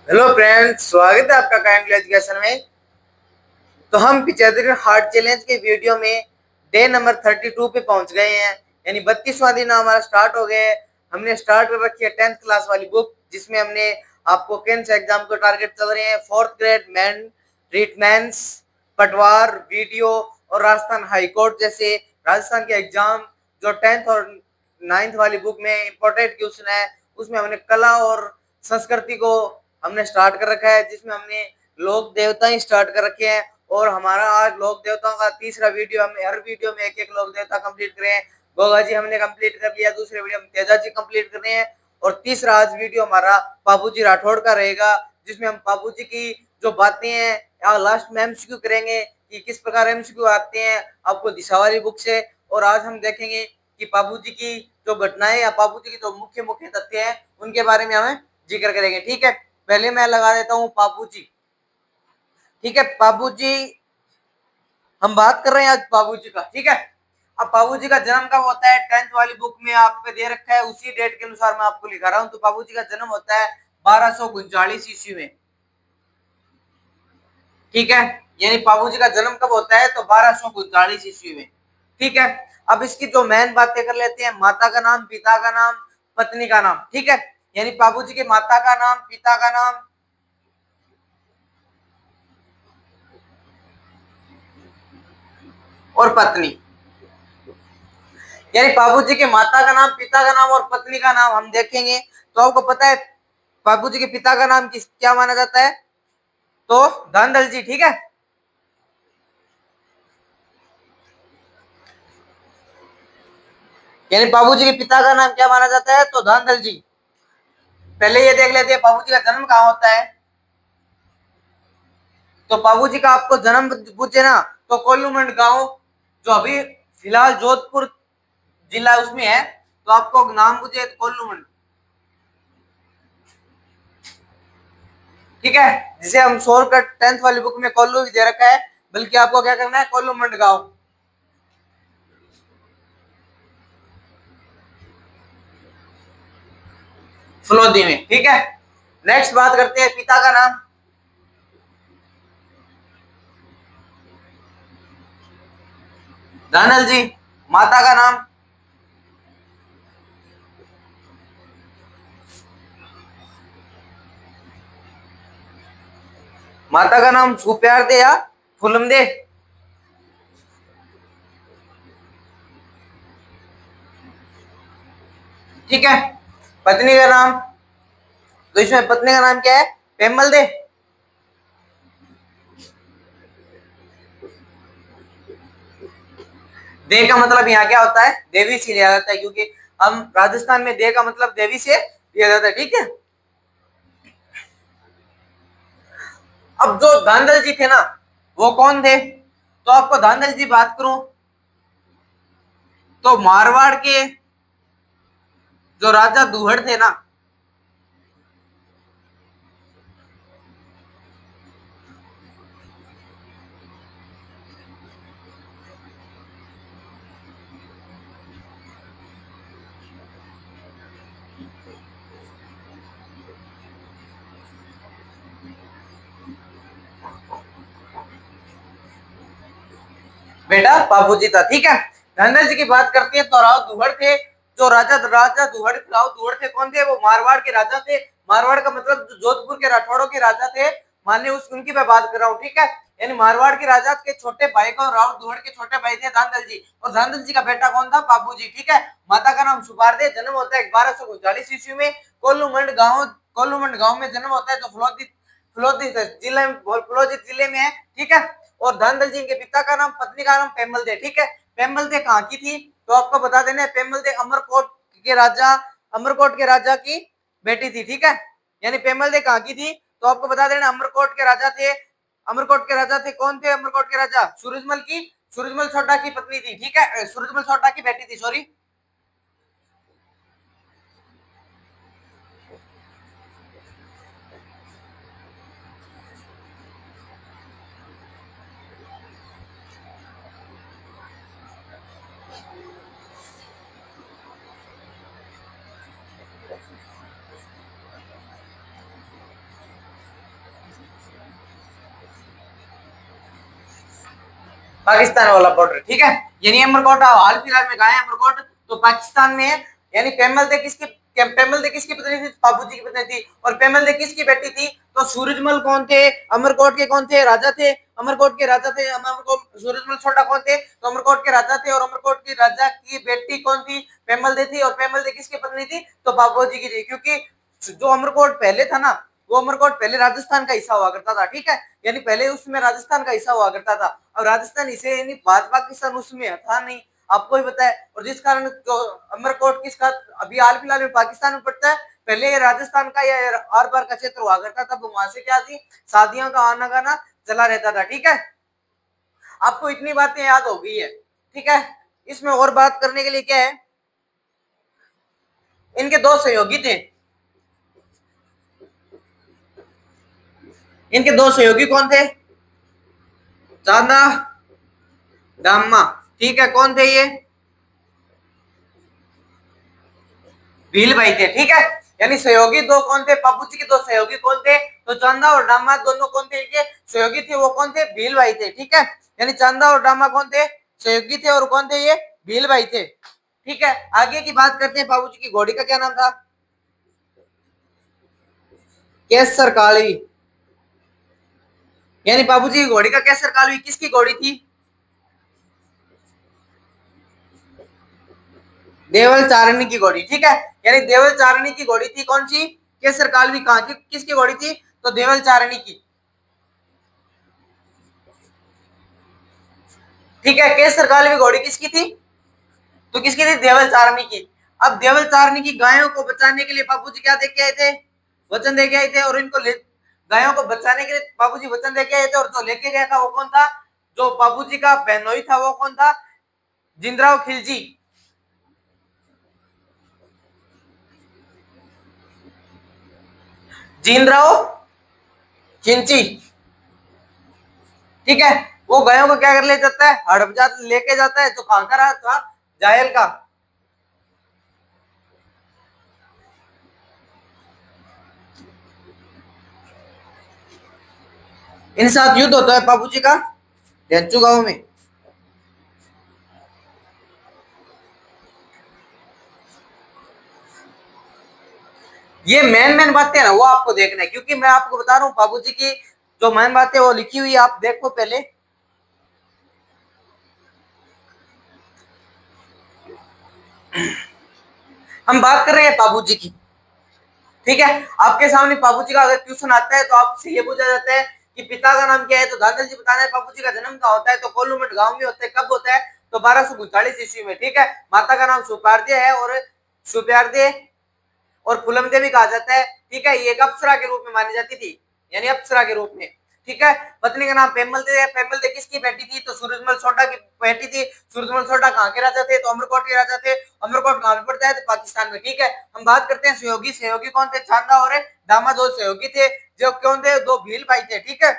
Hello friends, स्वागत है आपका काइंडली एजुकेशन में। तो हम पिछात्र हार्ट चैलेंज के वीडियो में डे नंबर 32 पे पहुंच गए हैं। यानी 32वां दिन हमारा स्टार्ट हो गया है। हमने स्टार्ट कर रखी है 10th क्लास वाली बुक, जिसमें हमने आपको कैंस एग्जाम को टारगेट चल रहे हैं। 4th ग्रेड मैन ट्रीटमेंट्स, पटवार, वीडियो और राजस्थान हाई कोर्ट जैसे राजस्थान के एग्जाम जो 10th और 9th वाली बुक में इंपॉर्टेंट क्वेश्चन है, उसमें हमने कला और संस्कृति को हमने स्टार्ट कर रखा है, जिसमें हमने लोक देवता ही स्टार्ट कर रखे हैं। और हमारा आज लोक देवताओं का तीसरा वीडियो, हमने हर वीडियो में एक एक लोक देवता कंप्लीट करे हैं। गोगा जी हमने कंप्लीट कर लिया, दूसरे वीडियो में तेजा जी कंप्लीट कर रहे हैं और तीसरा आज वीडियो हमारा बाबू जी राठौड़ का रहेगा, जिसमें हम बाबू जी की जो बातें हैं या लास्ट में एमसीक्यू करेंगे कि किस प्रकार एमसीक्यू आते हैं आपको दिशा वाली बुक से। और आज हम देखेंगे कि बाबू जी की जो घटनाएं या बाबू जी की जो मुख्य मुख्य तथ्य हैं उनके बारे में हमें जिक्र करेंगे। ठीक है, पहले मैं लगा देता हूँ बाबू जी। ठीक है बाबू जी, हम बात कर रहे हैं आज बाबू जी का। ठीक है, अब बाबू जी का जन्म कब होता है 10th वाली बुक में आपको दे रखा है, उसी डेट के अनुसार मैं आपको लिखा रहा हूँ। तो बाबू जी का जन्म होता है 1239 ईस्वी में। ठीक है, यानी बाबू जी का जन्म कब होता है तो 1239 ईस्वी में। ठीक है, अब इसकी जो मेन बातें कर लेते हैं। माता का नाम, पिता का नाम, पत्नी का नाम। ठीक है, यानी बाबू जी के माता का नाम, पिता का नाम और पत्नी। यानी बाबू जी के माता का नाम, पिता का नाम और पत्नी का नाम हम देखेंगे। तो आपको पता है बाबू जी के पिता का नाम किस क्या माना जाता है? तो धनदल जी। ठीक है, यानी बाबू जी के पिता का नाम क्या माना जाता है? तो धनदल जी। पहले ये देख लेते हैं बाबू जी का जन्म कहाँ होता है। तो बाबू जी का आपको जन्म पूछे ना तो कोल्लूमंड गांव, जो अभी फिलहाल जोधपुर जिला उसमें है, तो आपको नाम पूछे तो कोल्लूमंड। ठीक है, जिसे हम शॉर्टकट 10th वाली बुक में कोल्लू भी दे रखा है, बल्कि आपको क्या करना है, कोल्लूमंड गांव फलोदी में। ठीक है, नेक्स्ट बात करते हैं पिता का नाम। दानल जी। माता का नाम? माता का नाम सुप्यार दे या फुलम दे? ठीक है, पत्नी का नाम? तो इसमें पत्नी का नाम क्या है? पेमल दे। दे का मतलब यहाँ क्या होता है? देवी से लिया जाता है, क्योंकि हम राजस्थान में दे का मतलब देवी से लिया जाता है। ठीक है, अब जो धांधल जी थे ना, वो कौन थे? तो आपको धांधल जी बात करूं तो मारवाड़ के जो राजा दुहड़ थे ना, बेटा बाबू जी था। ठीक है, धनंजय जी की बात करते हैं तो राव दुहड़ थे। जो राजा राजा दुहड़ राव दुहड़ थे, कौन थे? वो मारवाड़ के राजा थे। मारवाड़ का मतलब जो जोधपुर के राठौड़ों के राजा थे, माने उस उनकी मैं बात कर रहा हूँ। ठीक है, यानी मारवाड़ के राजा के छोटे भाई का, राव दुहड़ के छोटे भाई थे धांधल जी, और धांधल जी का बेटा कौन था? बाबू जी। ठीक है, माता का नाम सुबारदे। जन्म होता है 1239 ईस्वी में, कोल्लूमंड गांव में जन्म होता है, जो फलोदी जिले में, फलोदी जिले में है। ठीक है, और धनदल जी के पिता का नाम, पत्नी का नाम पेमल दे। ठीक है, पेमल दे कहाँ की थी? तो आपको बता देना है, पेमल दे अमरकोट के राजा की बेटी थी। ठीक है, यानी पेमल दे कहाँ की थी? तो आपको बता देना अमरकोट के राजा थे। अमरकोट के राजा थे, कौन थे अमरकोट के राजा? सूरजमल छोटा की पत्नी थी। ठीक है, सूरजमल छोटा की बेटी थी, सॉरी। पाकिस्तान वाला बॉर्डर, ठीक है। यानी अमरकोट हाल फिलहाल में कहा है, अमरकोट तो पाकिस्तान में है। यानी पेमल दे किसकी पत्नी थी? बाबूजी की पत्नी थी। और पेमल दे किसकी बेटी थी? तो सूरजमल कौन थे? अमरकोट के कौन थे? राजा थे। अमरकोट के राजा थे। अमरकोट सूरजमल छोटा कौन थे? तो अमरकोट के राजा थे। और अमरकोट की राजा की बेटी कौन थी? पेमल दे थी। और पेमल दे किसकी पत्नी थी? तो बाबूजी की थी। क्योंकि जो अमरकोट पहले था ना, वो अमरकोट पहले राजस्थान का हिस्सा हुआ करता था, ठीक है। यानी पहले उसमें राजस्थान का हिस्सा हुआ करता था। और राजस्थान इसे यानी भारत पाकिस्तान उसमें था नहीं, आपको ही पता है। और जिस कारण जो अमरकोट किसका अभी हाल फिलहाल में पाकिस्तान में पड़ता है, पहले ये राजस्थान का या आर पार का क्षेत्र हुआ करता था। तो वहां से क्या थी, शादियों का आना गाना चला रहता था, ठीक है। आपको इतनी बातें याद हो गई है, ठीक है। इसमें और बात करने के लिए क्या है, इनके दो सहयोगी थे। इनके दो सहयोगी कौन थे? चांदा दामा, ठीक है। कौन थे ये? भील भाई थे, ठीक है। यानी सहयोगी दो कौन थे? बाबूजी के दो सहयोगी कौन थे? तो चांदा और डामा दोनों कौन थे? इनके सहयोगी थे। वो कौन थे? भील भाई थे, ठीक है। यानी चांदा और डामा कौन थे? सहयोगी थे। और कौन थे ये? भील भाई थे, ठीक है। आगे की बात करते हैं। बाबूजी की घोड़ी का क्या नाम था? केसर काली। यानी बाबूजी की घोड़ी का केसर काली किसकी घोड़ी थी? देवल चारणी की घोड़ी, ठीक है। यानी देवल चारणी की घोड़ी थी कौन सी? केसर कालवी। कहां की, किसकी घोड़ी थी? तो देवल चारणी की, ठीक है। केसर कालवी घोड़ी किसकी थी? तो किसकी थी? देवल चारणी की। अब देवल चारणी की गायों को बचाने के लिए बाबूजी क्या दे के आए थे? वचन दे के आए थे। और इनको गायों को बचाने के लिए बाबूजी वचन दे के आए थे। और जो लेके गया था वो कौन था? जो बाबूजी का बहनोई था वो कौन था? जिंदराव खिलजी। जिंदराव खिंची, ठीक है। वो गायों को क्या कर ले जाता है? हड़प लेके जाता है। तो कहां का रहा था? जायल का। इन साथ युद्ध होता है बाबूजी का रेंचू गांव में। ये मेन बातें ना वो आपको देखना है, क्योंकि मैं आपको बता रहा हूँ बाबूजी की जो मेन बातें वो लिखी हुई है, आप देखो पहले। हम बात कर रहे हैं बाबूजी की, ठीक है। आपके सामने बाबूजी का अगर क्वेश्चन आता है तो आपसे ये पूछा जाता है कि पिता का नाम क्या है? तो दादा जी बताना है। बाबूजी का जन्म कहाँ होता है? तो कोल्लूमठ गांव में होता है। कब होता है? तो 1245 ईस्वी में, ठीक है। माता का नाम सुपार्दे है। और सुप्यार्दे और फुलम देवी कहा जाता है, ठीक है। ये एक अप्सरा के रूप में मानी जाती थी, यानी अप्सरा के रूप में, ठीक है। पत्नी का नाम पेमल दे है। पेमल दे किसकी बेटी थी? तो सूरजमल सोटा की बेटी थी। सूरजमल सोटा कहाँ के राजा थे? तो अमरकोट के राजा थे। अमरकोट कहाँ पे पड़ता है? तो पाकिस्तान में, ठीक है। हम बात करते हैं सहयोगी। सहयोगी कौन थे? चांदा और दामा दो सहयोगी थे, जो कौन थे? दो भील भाई थे, ठीक है।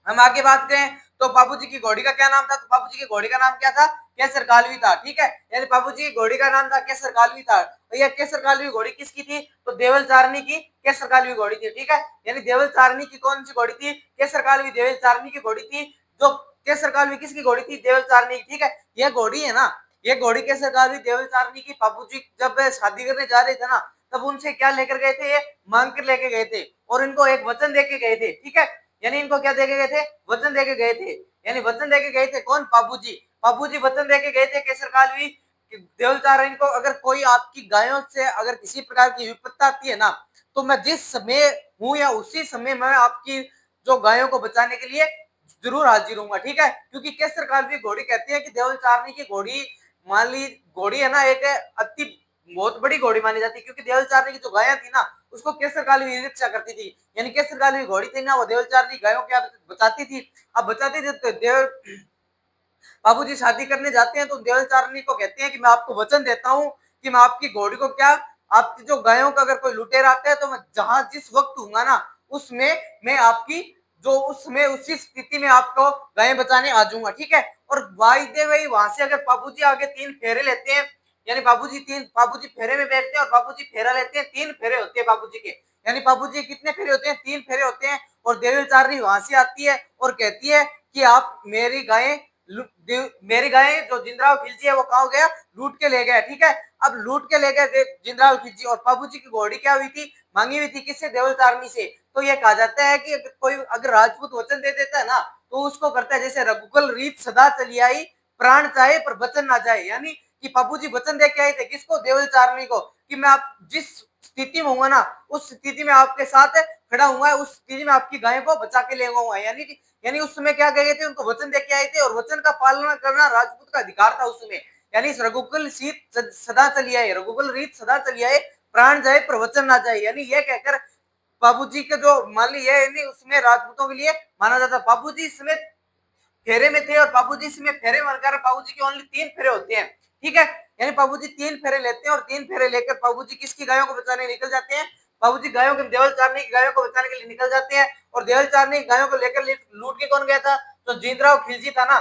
हम आगे बात करें तो बाबूजी की घोड़ी का क्या नाम था? तो बाबूजी की घोड़ी का नाम क्या था? केसर कालवी था, ठीक है। यानी बाबूजी की घोड़ी का नाम था केसर कालवी था। तो यह केसर कालवी घोड़ी किसकी थी? तो देवल चारणी की केसर कालवी घोड़ी थी, ठीक है। यानी देवल चारणी की कौन सी घोड़ी थी? केसर कालवी देवल चारणी की घोड़ी थी। जो केसर कालवी किसकी घोड़ी थी? देवल चारणी की, ठीक है। यह घोड़ी है ना, ये घोड़ी केसर कालवी देवल चारणी की बाबूजी जब शादी करने जा रहे थे ना, तब उनसे क्या लेकर गए थे? ये मांग कर लेके गए थे। और इनको एक वचन देके गए थे, ठीक है। यानी इनको क्या देके गए थे? वचन देके गए थे। यानी वचन देके गए थे कौन? बाबूजी। बाबूजी वचन देके गए थे केसर कालवी देवल चारण को, अगर कोई आपकी गायों से अगर किसी प्रकार की विपत्ति आती है ना, तो मैं जिस समय हूं या उसी समय मैं आपकी जो गायों को बचाने के लिए जरूर हाजिर हूँ, ठीक है। क्योंकि केसर कालवी घोड़ी कहती है कि देवल चारणी की घोड़ी, मान ली घोड़ी है ना, एक अति बहुत बड़ी घोड़ी मानी जाती है। क्योंकि देवल चारणी की जो गायें थी ना, उसको केसर कालवी रक्षा करती थी। यानी केसर कालवी घोड़ी थी ना, वो देवल चारणी गायों क्या बचाती थी। अब बचाती थी तो देवल बाबूजी शादी करने जाते हैं तो देवल चारणी को कहते हैं कि मैं आपको वचन देता हूँ कि मैं आपकी घोड़ी को क्या, आपकी जो गायों का अगर कोई लुटेरा आता है तो मैं जहां जिस वक्त हूंगा ना, उसमें मैं आपकी जो उसमें उसी स्थिति में आपको गायें बचाने आ जाऊंगा, ठीक है। और वायदे वही वहां से अगर बाबूजी आगे 3 फेरे लेते हैं, यानी बाबूजी फेरे में बैठते हैं और बाबूजी फेरा लेते हैं। 3 फेरे होते हैं बाबूजी के। यानी बाबूजी कितने फेरे होते हैं? 3 फेरे होते हैं। और देवल चारणी वहां से आती है और कहती है कि आप मेरी गायें मेरी गाय जो जिंद्राव खिलजी है वो कहाँ गया, लूट के ले गया। ठीक है, अब लूट के ले गए जिंद्राव खिलजी, और बाबूजी की घोड़ी क्या हुई थी, मांगी हुई थी किससे, देवल चारनी से। तो ये कहा जाता है कि अगर राजपूत वचन दे देता है ना तो उसको करता है, जैसे रघुकुल रीत सदा चली आई, प्राण चाहे पर वचन ना जाए। यानी कि बाबूजी वचन दे के आए थे किसको, देवल चारनी को, कि मैं आप जिस स्थिति में होऊंगा ना उस स्थिति में आपके साथ खड़ा हुआ है, उस स्थिति में आपकी गाय को बचा के ले आऊंगा। यानी उस समय क्या कहे थे, उनको वचन दे के आए थे, और वचन का पालना करना राजपूत का अधिकार था उस समय। यानी रघुकुल रीत सदा चली आए, रघुकुल रीत सदा चली आए, प्राण जाए पर वचन ना जाए। यानी ये कहकर बाबूजी के जो मान ली है उसमें राजपूतों के लिए माना जाता। बाबूजी इसमें फेरे में थे, और बाबूजी इसमें फेरे मारकर, बाबूजी के ओनली 3 फेरे होते हैं। ठीक है, यानी बाबूजी 3 फेरे लेते हैं, और 3 फेरे लेकर बाबूजी किसकी गायों को बचाने निकल जाते हैं, बाबूजी गायों के देवल चारने की गायों को बचाने के लिए निकल जाते हैं। और देवल चारने की गायों को लेकर लूट के कौन गया था, तो जीतराव खिलजी था ना,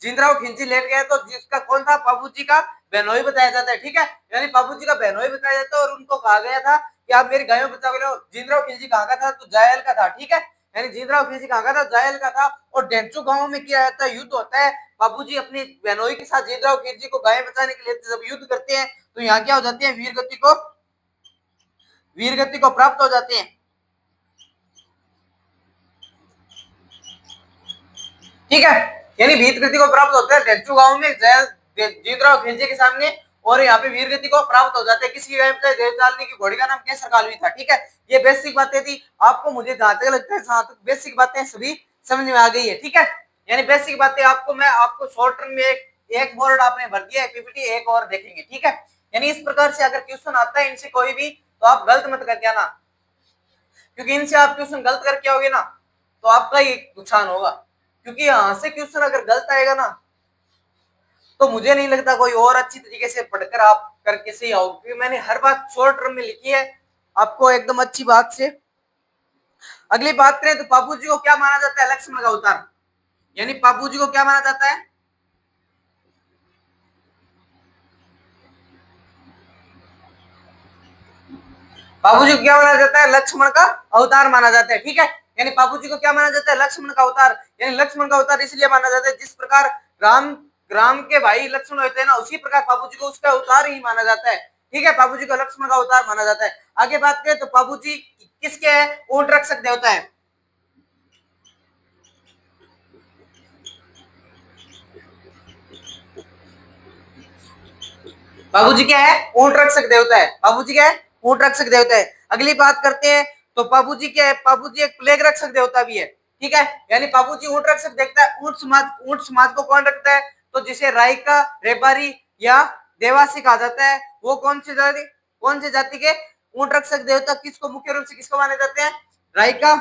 जिंदराव खिलजी लेट गया, तो जिसका कौन था, बाबूजी का बहनोई बताया जाता है। ठीक है, यानी बाबूजी का बहनोई बताया जाता है, और उनको कहा गया था कि आप मेरी गायों बचा के लो। जिंदराव खिलजी कहाँ का था, तो जायल का था। ठीक है, यानी जिंदराव खिलजी कहाँ का था, जायल का था। और डेंचू गांव में किया जाता है, युद्ध होता है, बाबूजी अपनी बहनोई के साथ जिंदराव खिलजी को गायें बचाने के लिए जब युद्ध करते हैं, तो यहाँ क्या हो जाती है, वीर गति को प्राप्त हो जाते हैं। ठीक है, यानी वीर गति को प्राप्त होता है डेंचू गांव में जीतराव खिलजी के सामने, और यहाँ पे वीर गति को प्राप्त हो जाते हैं। किसकी गाय पे, देवचालनी की घोड़ी का नाम केसर कालवी था। ठीक है, ये बेसिक बातें थी, आपको मुझे जहां तक लगता है जहां तक बेसिक बातें सभी समझ में आ गई है। ठीक है, यानी बेसिक बातें आपको मैं आपको शॉर्ट टर्म में एक बोर्ड आपने भर दिया है, पीपीटी एक और देखेंगे। ठीक है, यानी इस प्रकार से अगर क्वेश्चन आता है इनसे कोई भी, तो आप गलत मत करके आना, क्योंकि इनसे आप क्वेश्चन गलत करके आओगे ना तो आपका ही नुकसान होगा। क्योंकि यहाँ से क्वेश्चन अगर गलत आएगा ना तो मुझे नहीं लगता कोई और अच्छी तरीके से पढ़कर आप करके सही आओ, क्योंकि मैंने हर बात शॉर्ट टर्म में लिखी है आपको एकदम अच्छी बात से। अगली बात करें तो बाबू जी को क्या माना जाता है, लक्ष्मण का अवतार। यानी बाबू जी को क्या माना जाता है, बाबू जी को क्या माना जाता है, लक्ष्मण का अवतार माना जाता है। ठीक है, यानी बाबू जी को क्या माना जाता है, लक्ष्मण का अवतार। यानी लक्ष्मण का अवतार इसलिए माना जाता है जिस प्रकार राम राम के भाई लक्ष्मण होते हैं ना, उसी प्रकार बाबू जी को उसका अवतार ही माना जाता है। ठीक है, बाबू जी को लक्ष्मण का अवतार माना जाता है। आगे बात करें तो बाबू जी किसके है, ऊंट रक्षक देवता है। बाबूजी क्या है, ऊंट रक्षक देवता है। बाबूजी क्या है, ऊंट रक्षक देवता है। अगली बात करते हैं तो बाबूजी क्या है, बाबूजी एक प्लेग रक्षक देवता भी है। ठीक है, यानी बाबूजी ऊंट रक्षक देखता है। ऊंट समाज को कौन रखता है, तो जिसे रायका, रेबारी या देवासी कहा जाता है, वो कौन सी जाति के ऊंट रक्षक देवता किसको मुख्य रूप से किसको माने जाते हैं, रायका,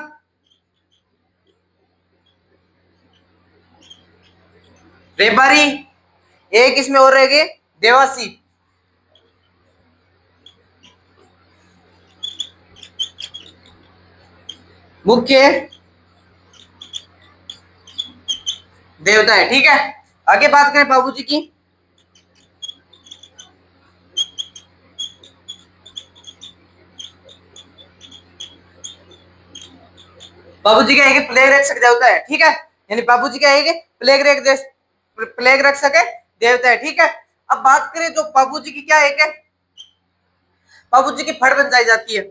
रेबारी, एक इसमें और रहेगी देवासी। मुख्य देवता है। ठीक है, आगे बात करें बाबूजी की, बाबूजी क्या है, प्लेग रक्षक देवता है। ठीक है, यानी बाबूजी क्या है, प्लेग रक्षक है देवता है। ठीक है, अब बात करें तो बाबूजी की क्या है, बाबूजी की फड़ बंधाई जाती है।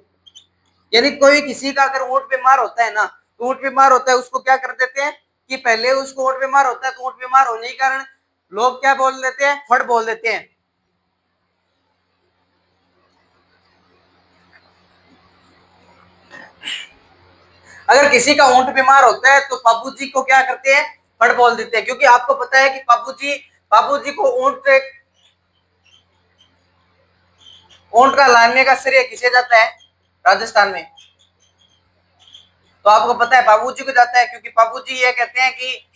यानी कोई किसी का अगर ऊंट बीमार होता है ना, तो ऊंट बीमार होता है उसको क्या कर देते हैं कि पहले उसको ऊंट बीमार होता है, तो ऊंट बीमार होने के कारण लोग क्या बोल देते हैं, फड़ बोल देते हैं। अगर किसी का ऊंट बीमार होता है तो बाबूजी को क्या करते हैं, फड़ बोल देते हैं। क्योंकि आपको पता है कि बाबूजी को ऊंट का लाने का श्रेय किसे जाता है, राजस्थान में, तो आपको पता है बाबूजी को जाता है। क्योंकि बाबूजी ये कहते हैं कि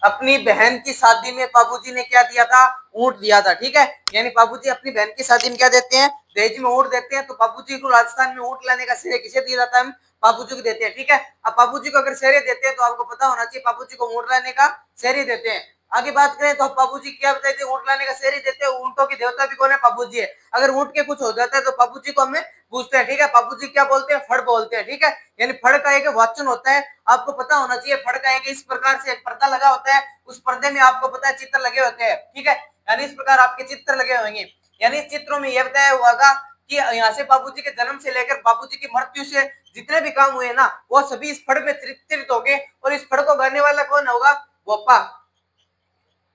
अपनी बहन की शादी में बाबूजी ने क्या दिया था, ऊंट दिया था। ठीक है, यानी बाबूजी अपनी बहन की शादी में क्या देते हैं, दहेज में ऊंट देते हैं। तो बाबूजी को राजस्थान में ऊंट लाने का श्रेय किसे दिया जाता है, हम बाबूजी को देते हैं। ठीक है, अब बाबूजी को अगर श्रेय देते हैं तो आपको पता होना चाहिए बाबूजी को ऊंट लाने का श्रेय देते हैं। आगे बात करें तो बाबू जी क्या बताते हैं, ऊँट लाने का शेर ही देते हैं। ऊँटों की देवता भी कौन है? बाबू जी है। अगर ऊँट के कुछ हो जाता है तो बाबू जी को हमें पूछते हैं, ठीक है। बाबू जी क्या बोलते हैं? फड़ बोलते हैं, ठीक है। यानी फड़ का एक वाचन होता है, आपको पता होना चाहिए। फड़ का एक इस प्रकार से एक पर्दा लगा होता है, उस पर्दे में आपको पता है चित्र लगे होते हैं, ठीक है। यानी इस प्रकार आपके चित्र लगे होंगे। यानी इस चित्रों में यह बताया होगा कि यहाँ से बाबूजी के जन्म से लेकर बाबूजी की मृत्यु से जितने भी काम हुए ना, वो सभी इस फड़ में चित्रित हो गए। और इस फड़ को गाने वाला कौन होगा? बोपा,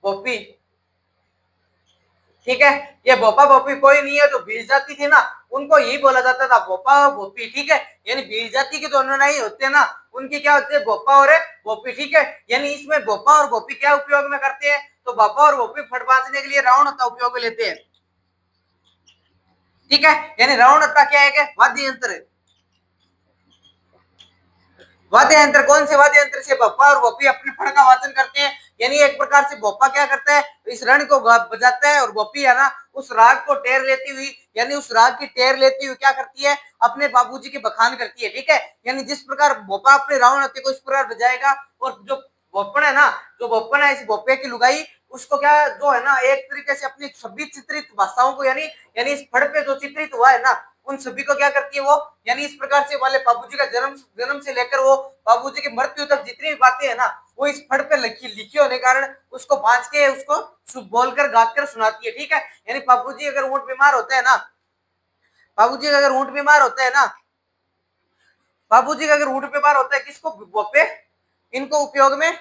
बोपी, ठीक है। ये बोपा बोपी कोई नहीं है, तो भील जाति थी ना, उनको यही बोला जाता था, बोपा और बोपी, ठीक है। यानी भील जाति के दोनों नहीं होते हैं ना, उनकी क्या होती है? बोपा और बोपी, ठीक है। यानी इसमें बोपा और बोपी क्या उपयोग में करते हैं? तो बोपा और बोपी फड़ बांधने के लिए रावण का उपयोग में लेते हैं, ठीक है। यानी रावण का क्या है? वाद्य यंत्र। वाद्य यंत्र कौन से वाद्य यंत्र से भोपा और भोपी अपने फड़ का वाचन करते हैं। यानी एक प्रकार से भोपा क्या करता है? इस रण को बजाता है, और भोपी है ना, उस राग को टेर लेती हुई, यानी उस राग की टेर लेती हुई क्या करती है? अपने बाबूजी की बखान करती है, ठीक है। यानी जिस प्रकार भोपा अपने रावण हत्या को इस प्रकार बजाएगा, और जो भोपन है ना, जो भोपन है, इस भोपे की लुगाई, उसको क्या जो है ना, एक तरीके से अपनी सभी चित्रित भाषाओं को, यानी यानी इस फड़ पे जो चित्रित हुआ है ना, उन सभी को क्या करती है वो? यानी इस प्रकार से वाले बाबूजी का जन्म से लेकर वो बाबूजी की मृत्यु तक जितनी भी बातें है ना, वो इस फड़ पे लिखी होने कारण उसको बांच के उसको बोलकर गाकर सुनाती है, ठीक है। यानी बाबूजी अगर ऊँट बीमार होता है ना, बाबूजी अगर ऊँट बीमार होता है ना, बाबूजी का अगर ऊँट बीमार होता है, किसको? बोपे, इनको उपयोग में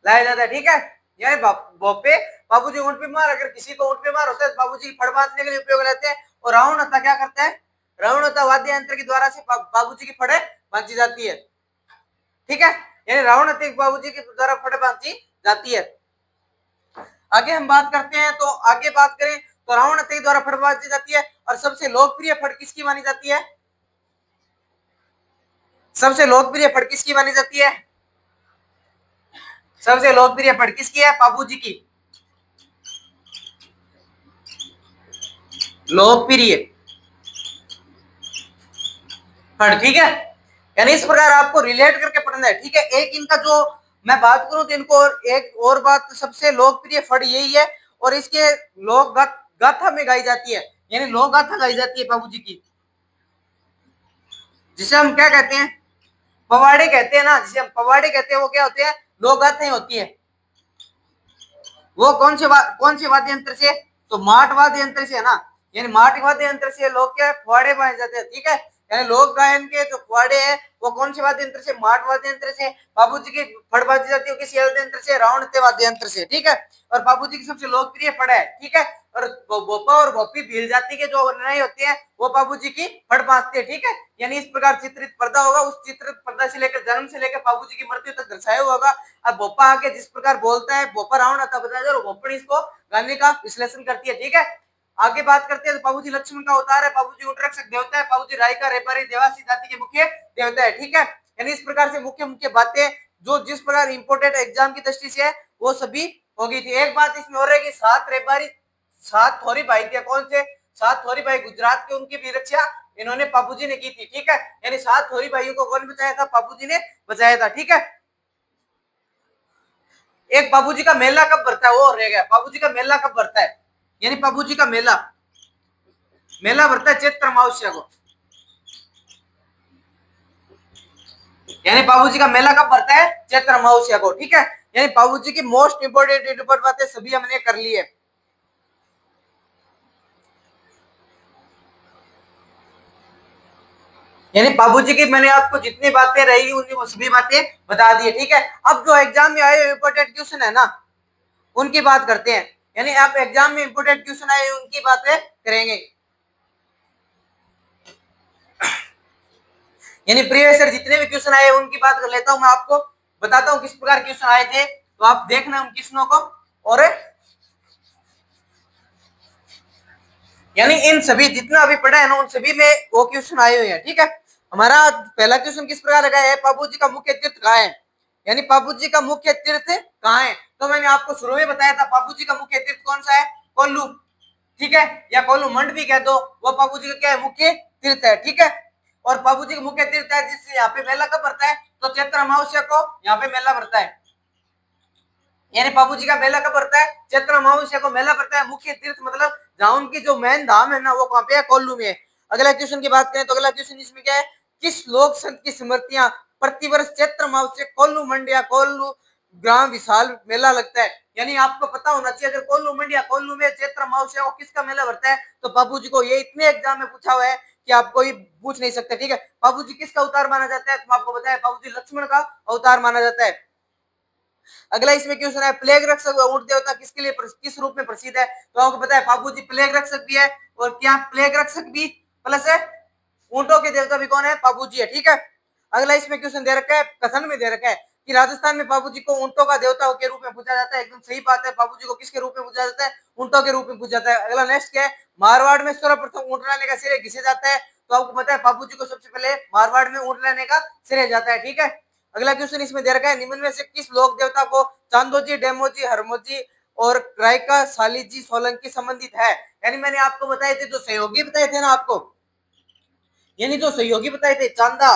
लाया जाता है, ठीक है। यानी बोपे, बाबूजी ऊँट बीमार, अगर किसी को ऊँट बीमार होता है तो बाबूजी फड़ बांधने के लिए उपयोग लेते हैं। और रावण होता क्या करता है? रावण होता वाद्य यंत्र के द्वारा से बाबूजी की फड़े बांधी जाती है, ठीक है। यानी रावण होते बाबूजी के द्वारा फड़े बांधी जाती है। आगे हम बात करते हैं, तो आगे बात करें तो रावण होते द्वारा फड़ बांधी जाती है। और सबसे लोकप्रिय फड़ किसकी मानी जाती है? सबसे लोकप्रिय फड़ किसकी मानी जाती है? सबसे लोकप्रिय फड़ किसकी है? बाबूजी की लोकप्रिय फड़, ठीक है। यानी इस प्रकार आपको रिलेट करके पढ़ना है, ठीक है। एक इनका जो मैं बात करूं तो इनको और एक और बात, सबसे लोकप्रिय फड़ यही है, और इसके लोक गाथा में गाई जाती है, यानी लोक गाथा गाई जाती है बाबूजी की, जिसे हम क्या कहते हैं? पवाड़े कहते हैं ना, जिसे हम पवाड़े कहते हैं, वो क्या होते हैं? लोक गाथाएं होती है। वो कौन से वाद्य यंत्र से? तो माट वाद्य यंत्र से है ना। यानी माट वाद्य यंत्र से लोग क्या फुहाड़े बनाए जाते हैं, ठीक है। यानी लोक गायन के जो फुहाड़े हैं वो कौन से वाद्य यंत्र से? माट वाद्य यंत्र से। बाबूजी की फड़ बाजी जाती है किसी वाद्य यंत्र से? रावण वाद्य यंत्र से, ठीक है। और बाबूजी की सबसे लोकप्रिय फड़ है, ठीक है। और बोपा और भोपी भील जाति के जो निर्णय होते हैं वो बाबूजी की फड़ बांधते हैं, ठीक है। यानी इस प्रकार चित्रित पर्दा होगा, उस चित्रित पर्दा से लेकर जन्म से लेकर बाबूजी की मृत्यु तक दर्शाया होगा। अब भोपा आके जिस प्रकार बोलता है, भोपा रावण आता बताया जाए, भोपड़ी इसको गाने का विश्लेषण करती है, ठीक है। आगे बात करते हैं तो बाबूजी लक्ष्मण का अवतार है, बाबूजी उत्तरक्षक देवता है, बाबूजी रायका रेपारी देवासी जाति के मुख्य देवता है, ठीक है। यानी इस प्रकार से मुख्य मुख्य बातें जो जिस प्रकार इंपोर्टेंट एग्जाम की दृष्टि से है वो सभी हो गई थी। एक बात इसमें हो रही है कि सात रेपारी, सात थोरी भाई थे, कौन से? सात थोरी भाई गुजरात के, उनकी भी रक्षा इन्होंने बाबूजी ने की थी, ठीक है। यानी सात थोरी भाइयों को कौन बचाया था? बाबूजी ने बचाया था, ठीक है। एक बाबूजी का मेला कब भरता है वो रह गया, बाबूजी का मेला कब भरता है? यानी बाबूजी का मेला मेला भरता है चैत्र अमावस्या को। यानी बाबूजी का मेला कब भरता है? चैत्र अमावस्या को, ठीक है। यानी बाबूजी की मोस्ट इंपोर्टेंट बातें सभी हमने कर ली है। यानी बाबूजी की मैंने आपको जितनी बातें रही उन्हीं वो सभी बातें बता दी है, ठीक है। अब जो एग्जाम में आए इंपोर्टेंट क्वेश्चन है ना, उनकी बात करते हैं। यानी आप एग्जाम में इंपोर्टेंट क्वेश्चन आए उनकी बातें करेंगे। यानी प्रीवियस ईयर जितने भी क्वेश्चन आए उनकी बात कर लेता हूं, मैं आपको बताता हूं किस प्रकार क्वेश्चन आए थे, तो आप देखना उन क्वेश्चनों को। और यानी इन सभी जितना अभी पढ़ा है ना, उन सभी में वो क्वेश्चन आए हुए हैं, ठीक है। हमारा पहला क्वेश्चन किस प्रकार लगा है? बाबूजी का मुख्य तीर्थ कहाँ है? यानी बाबूजी का मुख्य तीर्थ कहाँ है? तो मैंने आपको शुरू में बताया था बाबूजी का मुख्य तीर्थ कौन सा है? कोल्लू, ठीक है, या कोल्लू मंड भी कह दो, वो बाबूजी का क्या है? मुख्य तीर्थ है, ठीक है। और बाबूजी का मुख्य तीर्थ है जिससे यहाँ पे मेला कब भरता है? तो चैत्र अमावस्या को यहाँ पे मेला भरता है। यानी बाबू जी का मेला कब पड़ता है? चैत्र अमावस्या को मेला पड़ता है। मुख्य तीर्थ मतलब जहां उनकी जो मेन धाम है ना वो कहां पे है? कोल्लू में है। अगला क्वेश्चन की बात करें तो अगला क्वेश्चन इसमें क्या है? किस लोक संत की स्मृतियां प्रतिवर्ष चैत्र अमावस्या कोल्लू मंडिया कोल्लू ग्राम विशाल मेला लगता है? यानी आपको पता होना चाहिए अगर कोल्लू मंडिया कोल्लू में चैत्र अमावस्या को किसका मेला बढ़ता है तो बाबू जी को। ये इतने एग्जाम में पूछा हुआ है कि आप कोई पूछ नहीं सकते। ठीक है, बाबू जी किसका अवतार माना जाता है? तो आपको बताया बाबू जी लक्ष्मण का अवतार माना जाता है। अगला इसमें क्वेश्चन है प्लेग रक्षक ऊंट देवता किसके लिए किस रूप में प्रसिद्ध है? तो आपको पता है बाबू जी प्लेग रक्षक भी है और क्या प्लेग रक्षक भी प्लस है ऊंटों के देवता भी कौन है? बाबू जी है। ठीक है, अगला इसमें क्वेश्चन दे रखा है, कथन में दे रखा है कि राजस्थान में बाबू जी को ऊंटों का देवता के रूप में पूछा जाता है। एकदम सही बात है, बाबू जी को किसके रूप में पूछा जाता है? ऊंटों के रूप में पूछा जाता है। अगला नेक्स्ट क्या है? मारवाड़ में सर्वप्रथम ऊंट लाने का श्रेय किसे जाता है? तो आपको पता है बाबू जी को सबसे पहले मारवाड़ में ऊंट लाने का श्रेय जाता है। ठीक है, अगला क्वेश्चन इसमें दे रखा है निम्न में से किस लोक देवता को चांदोजी डेमोजी हरमोजी और रायका सालीजी सोलंकी संबंधित है? यानी मैंने आपको बताए थे जो सहयोगी बताए थे ना आपको, यानी जो सहयोगी बताए थे चांदा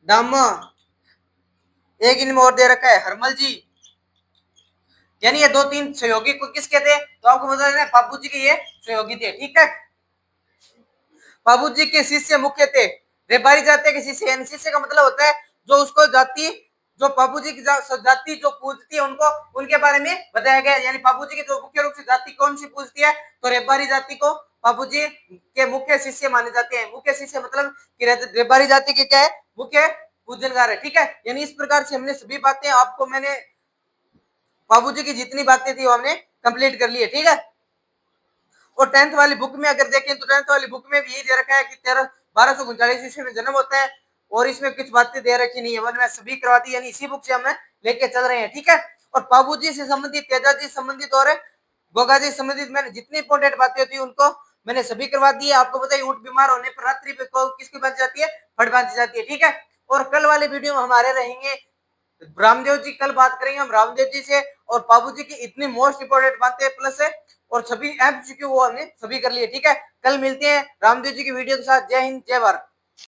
दामा, एक इनमें और दे रखा है हरमल जी, यानी ये दो तीन सहयोगी को किसके थे? तो आपको बता देना बाबू जी के ये सहयोगी थे। ठीक है, बाबू जी के शिष्य मुख्य थे रेबारी जाति के शिष्य। यानी शिष्य का मतलब होता है जो उसको जाति जो बाबू जी की जाति जो पूजती है उनको उनके बारे में बताया गया। यानी बाबू जी की जो मुख्य रूप से जाति कौन सी पूजती है तो रेबारी जाति को बाबू जी के मुख्य शिष्य माने जाते हैं। मुख्य शिष्य मतलब कि रेबारी जाति के क्या है? मुख्य पूजनकार है। ठीक है, यानी इस प्रकार से हमने सभी बातें आपको मैंने बाबू जी की जितनी बातें थी वो हमने कंप्लीट कर ली है। ठीक है, और 10th वाली बुक में अगर देखें तो 10th वाली बुक में भी यही दे रखा है कि 1239 ईस्वी में जन्म होता है और इसमें कुछ बातें दे रखी नहीं है मैंने सभी करवा दी, यानी इसी बुक से हम लेके चल रहे हैं। ठीक है, और बाबू जी से संबंधित तेजा जी संबंधित और गोगा जी संबंधित मैंने जितनी इंपॉर्टेंट बातें होती है उनको मैंने सभी करवा दी है। आपको बताइए ऊंट बीमार होने पर रात्रि पे किसकी बांधी जाती है? फट बांधी जाती है। ठीक है, और कल वाले वीडियो में हमारे रहेंगे रामदेव जी, कल बात करेंगे हम रामदेव जी से और बाबू जी की इतनी मोस्ट इंपोर्टेंट बातें प्लस है और सभी एमसीक्यू वो हमने सभी कर लिए। ठीक है, कल मिलते हैं रामदेव जी की वीडियो के साथ। जय हिंद जय भारत।